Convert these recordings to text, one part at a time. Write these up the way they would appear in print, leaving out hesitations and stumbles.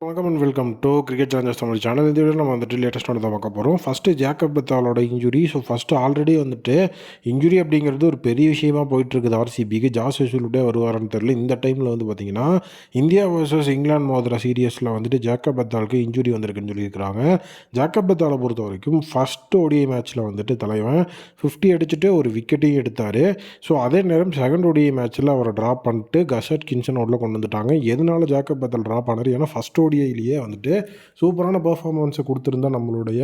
வணக்கம் and welcome to cricket challengers Tamil channel. இந்த video நம்ம வந்துட்டு லேட்டஸ்ட்டாக தான் பார்க்க போகிறோம். ஃபஸ்ட்டு ஜேக்கப் பெத்தாலோட இன்ஜுரி. ஸோ ஃபஸ்ட்டு ஆல்ரெடி வந்துட்டு இன்ஜுரி அப்படிங்கிறது ஒரு பெரிய விஷயமாக போயிட்டுருக்குது ஆர்சிபிக்கு. ஜாஸ் ஹேசல்வுட்டே வருவாரான்னு தெரியல. இந்த டைமில் வந்து பார்த்திங்கன்னா இந்தியா வர்சஸ் இங்கிலாந்து மோதிர சீரியஸில் வந்துட்டு ஜேக்கப் பெத்தாலுக்கு இன்ஜுரி வந்திருக்குன்னு சொல்லியிருக்கிறாங்க. ஜேக்கப் பெத்தாலை பொறுத்த வரைக்கும் ஃபஸ்ட்டு ODI மேட்ச்சில் வந்துட்டு தலைவன் 50 அடிச்சுட்டு ஒரு விக்கெட்டையும் எடுத்தார். ஸோ அதே நேரம் செகண்ட் ODI மேட்ச்சில் அவரை ட்ராப் பண்ணிட்டு கஷட் கின்சனோட கொண்டு வந்துட்டாங்க. எதனால ஜேக்கப் பெத்தால் ட்ராப் ஆனார்? ஏன்னா ஃபஸ்ட் ODIலேயே வந்துட்டு சூப்பரான பெர்ஃபார்மன்ஸை கொடுத்துருந்தா நம்மளுடைய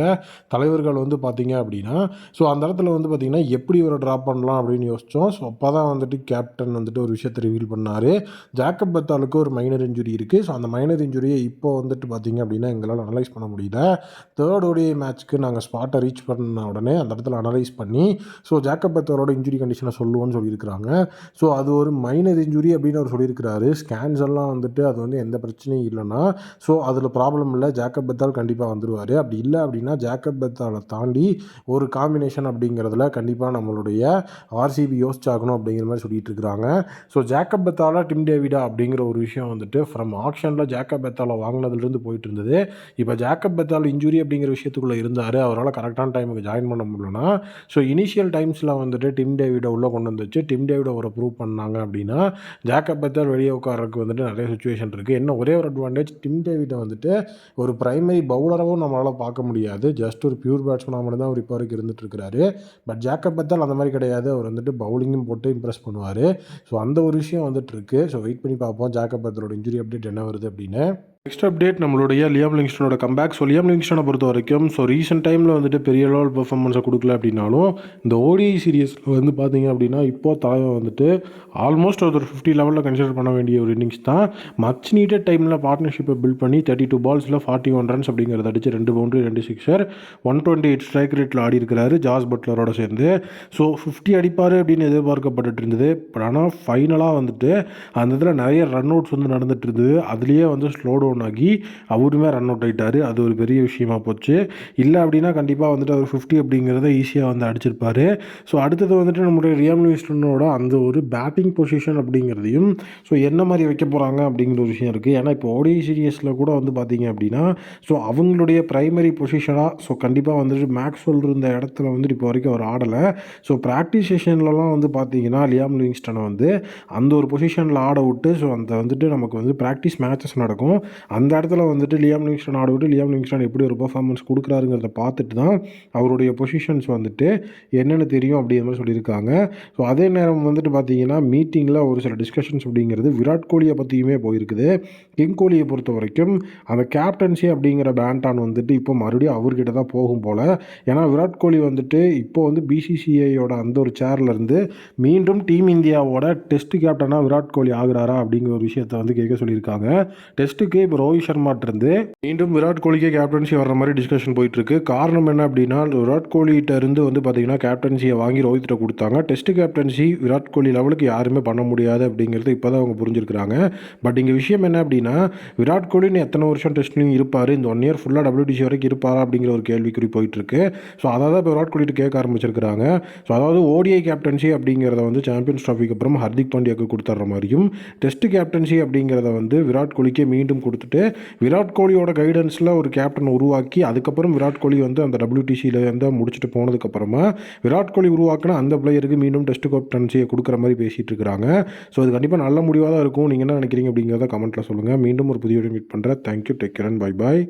தலைவர்கள் வந்து பார்த்திங்க அப்படின்னா, ஸோ அந்த இடத்துல வந்து பார்த்திங்கன்னா எப்படி ஒரு ட்ராப் பண்ணலாம் அப்படின்னு யோசித்தோம். ஸோ அப்போ தான் வந்துட்டு கேப்டன் வந்துட்டு ஒரு விஷயத்தை ரிவீல் பண்ணார். ஜேக்கப் பெத்தாலுக்கு ஒரு மைனர் இன்ஜுரி இருக்குது. ஸோ அந்த மைனர் இன்ஜுரியை இப்போ வந்துட்டு பார்த்திங்க அப்படின்னா எங்களால் அனலைஸ் பண்ண முடியல. தேர்ட் ODI மேட்ச்க்கு நாங்கள் ஸ்பாட்டை ரீச் பண்ண உடனே அந்த இடத்துல அனலைஸ் பண்ணி ஸோ ஜேக்கப் பெத்தாலோட இன்ஜுரி கண்டிஷனை சொல்லுவோன்னு சொல்லியிருக்கிறாங்க. ஸோ அது ஒரு மைனர் இன்ஜுரி அப்படின்னு அவர் சொல்லியிருக்கிறாரு. ஸ்கேன்ஸ் எல்லாம் வந்துட்டு அது வந்து எந்த பிரச்சனையும் இல்லைன்னா ஸோ அதில் ப்ராப்ளம் இல்லை, ஜேக்கப் பெத்தால் கண்டிப்பாக வந்துடுவார். அப்படி இல்லை அப்படின்னா ஜேக்கப் பெத்தாலை தாண்டி ஒரு காம்பினேஷன் அப்படிங்கிறதுல கண்டிப்பாக நம்மளுடைய ஆர்சிபி யோசிச்சாகணும் அப்படிங்கிற மாதிரி சொல்லிட்டு இருக்கிறாங்க. ஸோ ஜேக்கப் பெத்தாலா டிம் டேவிடா அப்படிங்கிற ஒரு விஷயம் வந்துட்டு ஃப்ரம் ஆக்ஷனில் ஜேக்கப் பெத்தாலை வாங்கினதுலேருந்து போயிட்டு இருந்தது. இப்போ ஜேக்கப் பெத்தால் இன்ஜுரி அப்படிங்கிற விஷயத்துக்குள்ளே இருந்தார். அவரால் கரெக்டான டைமுக்கு ஜாயின் பண்ண முடியலன்னா ஸோ இனிஷியல் டைம்ஸில் வந்துட்டு டிம் டேவிடை உள்ளே கொண்டு வந்துச்சு. டிம் டேவிடை ஒரு ப்ரூவ் பண்ணாங்க அப்படின்னா ஜேக்கப் பெத்தால் வெளியே உட்காரக்கு வந்துட்டு நிறைய சுச்சுவேஷன் இருக்குது. என்ன ஒரே ஒரு அட்வான்டேஜ், டிம் டேவிட்டை வந்துட்டு ஒரு பிரைமரி பவுலராகவும் நம்மளால் பார்க்க முடியாது. ஜஸ்ட் ஒரு பியூர் பேட்ஸ்மேனாக மட்டும் தான் அவர் இப்போ வரைக்கும் இருந்துட்டு இருக்கிறாரு. பட் ஜேக்கப் பெத்தால் அந்த மாதிரி கிடையாது. அவர் வந்துட்டு பவுலிங்கும் போட்டு இம்ப்ரெஸ் பண்ணுவார். ஸோ அந்த ஒரு விஷயம் வந்துட்டு இருக்குது. ஸோ வெயிட் பண்ணி பார்ப்போம் ஜேக்கப் பெத்தாலோட இன்ஜுரி அப்டேட் என்ன வருது அப்படின்னு. நெக்ஸ்ட் அப்டேட் நம்மளுடைய லியாம் லிவிங்ஸ்டனோட கம்பேக். ஸோ லியாம் லிவிங்ஸ்டனை பொறுத்த வரைக்கும் ஸோ ரீசெண்ட் டைமில் வந்துட்டு பெரிய லெவல் பெர்ஃபார்மன்ஸை கொடுக்கல அப்படின்னாலும் இந்த ODI சீரியஸில் வந்து பார்த்தீங்க அப்படின்னா இப்போது தலைவன் வந்துட்டு ஆல்மோஸ்ட் ஒரு 50 லெவலில் கன்சிடர் பண்ண வேண்டிய ஒரு இன்னிங்ஸ் தான். மச் நீடட் டைமில் பார்ட்னர்ஷிப்பை பில்ட் பண்ணி 32 பால்ஸில் 41 ரன்ஸ் அப்படிங்கிறத அடிச்சு 2 பவுண்டரி 2 சிக்ஸர் 128 ஸ்ட்ரைக் ரேட்டில் ஆடி இருக்கிறாரு ஜாஸ் பட்லரோட சேர்ந்து. ஸோ 50 அடிப்பார் அப்படின்னு எதிர்பார்க்கப்பட்டு இருந்தது. பட் ஆனால் ஃபைனலாக வந்துட்டு அந்த இதில் நிறைய ரன் அவுட்ஸ் வந்து நடந்துட்டு இருந்தது. அதுலேயே வந்து ஸ்லோ டவுன் ஆகி அவருமே ரன் அவுட் ஆகிட்டார். அது ஒரு பெரிய விஷயமா போச்சு. இல்லை அப்படின்னா கண்டிப்பாக வந்துட்டு அவர் 50 அப்படிங்கிறத ஈஸியாக வந்து அடிச்சிருப்பார். ஸோ அடுத்தது வந்துட்டு நம்மளுடைய லியாம் லிவிங்ஸ்டனோட அந்த ஒரு பேட்டிங் பொசிஷன் அப்படிங்கிறதையும் ஸோ என்ன மாதிரி வைக்க போகிறாங்க அப்படிங்கிற ஒரு விஷயம் இருக்குது. ஏன்னா இப்போ ODI சீரியஸில் கூட வந்து பார்த்தீங்க அப்படின்னா ஸோ அவங்களுடைய ப்ரைமரி பொசிஷனாக ஸோ கண்டிப்பாக வந்துட்டு மேக்ஸ்வெல் இருந்த இடத்துல வந்துட்டு இப்போ வரைக்கும் அவர் ஆடலை. ஸோ ப்ராக்டிஸ் செஷன்லலாம் வந்து பார்த்தீங்கன்னா லியாம் லிவிங்ஸ்டனை வந்து அந்த ஒரு பொசிஷனில் ஆட விட்டு ஸோ அந்த வந்துட்டு நமக்கு வந்து ப்ராக்டிஸ் மேட்சஸ் நடக்கும். அந்த இடத்துல வந்துட்டு லியாம் லிவிங்ஸ்டன் ஆட விட்டு லியாம் லிவிங்ஸ்டன் எப்படி ஒரு பர்ஃபார்மன்ஸ் கொடுக்குறாருங்கிறத பார்த்துட்டு தான் அவருடைய பொசிஷன்ஸ் வந்துட்டு என்னென்னு தெரியும் அப்படிங்கிற மாதிரி சொல்லியிருக்காங்க. ஸோ அதே நேரம் வந்துட்டு பார்த்தீங்கன்னா மீட்டிங்கில் ஒரு சில டிஸ்கஷன்ஸ் அப்படிங்கிறது விராட் கோலியை பற்றியுமே போயிருக்குது. கிங் கோலியை பொறுத்த வரைக்கும் அந்த கேப்டன்சி அப்படிங்கிற பேண்டான் வந்துட்டு இப்போ மறுபடியும் அவர்கிட்ட தான் போகும் போல். ஏன்னா விராட் கோலி வந்துட்டு இப்போ வந்து BCCIயோட அந்த ஒரு சேர்லேருந்து மீண்டும் டீம் இந்தியாவோட டெஸ்ட் கேப்டனாக விராட் கோலி ஆகுறாரா அப்படிங்கிற ஒரு விஷயத்தை வந்து கேட்க சொல்லியிருக்காங்க. டெஸ்ட்டுக்கு இப்போ ரோஹித் சர்மாட்டிருந்து மீண்டும் விராட் கோலிக்கே கேப்டன்சி வர்ற மாதிரி டிஸ்கஷன் போயிட்டுருக்கு. காரணம் என்ன அப்படின்னா விராட் கோலிகிட்ட இருந்து வந்து பார்த்திங்கன்னா கேப்டன்சியை வாங்கி ரோஹித்திட்ட கொடுத்தாங்க. டெஸ்ட் கேப்டன்சி விராட் கோலி லெவலுக்கு யாருமே பண்ண முடியாது அப்படிங்கிறது இப்போ தான் அவங்க புரிஞ்சுருக்கிறாங்க. பட் இங்கே விஷயம் என்ன அப்படின்னா விராட் கோலின்னு எத்தனை வருஷம் டெஸ்ட்லையும் இருப்பார், இந்த 1 இயர் ஃபுல்லாக WTC வரைக்கும் இருப்பாரா அப்படிங்கிற ஒரு கேள்விக்குறி போயிட்டுருக்கு. ஸோ அதை தான் இப்போ விராட் கோலிட்டு கேட்க ஆரம்பிச்சிருக்கிறாங்க. ஸோ அதாவது ODI கேப்டன்சி அப்படிங்கிறத வந்து சாம்பியன்ஸ் ட்ராஃபிக்கு அப்புறம் ஹர்திக் பாண்டியாவுக்கு கொடுத்துட்ற மாதிரியும் டெஸ்ட் கேப்டன்சி அப்படிங்கிறத வந்து விராட் கோலிக்கே மீண்டும் கொடுத்துட்டு விராட் கோலியோட கைடன்ஸில் ஒரு கேப்டன் உருவாக்கி அதுக்கப்புறம் விராட் கோலி வந்து அந்த WTCயில் வந்து முடிச்சுட்டு போனதுக்கப்புறமா விராட் கோலி உருவாக்கின அந்த பிளேயருக்கு மீண்டும் டெஸ்ட் கேப்டன்சியை கொடுக்குற மாதிரி பேசிகிட்டு இருக்கிறாங்க. ஸோ அது கண்டிப்பாக நல்ல முடிவாக தான் இருக்கும். நீங்கள் என்ன நினைக்கிறீங்க அப்படிங்கிறத கமெண்ட்டில் சொல்லுங்கள். மீண்டும் ஒரு புதிய வீடியோ மீட் பண்ணுறேன். Thank you, take care and bye bye.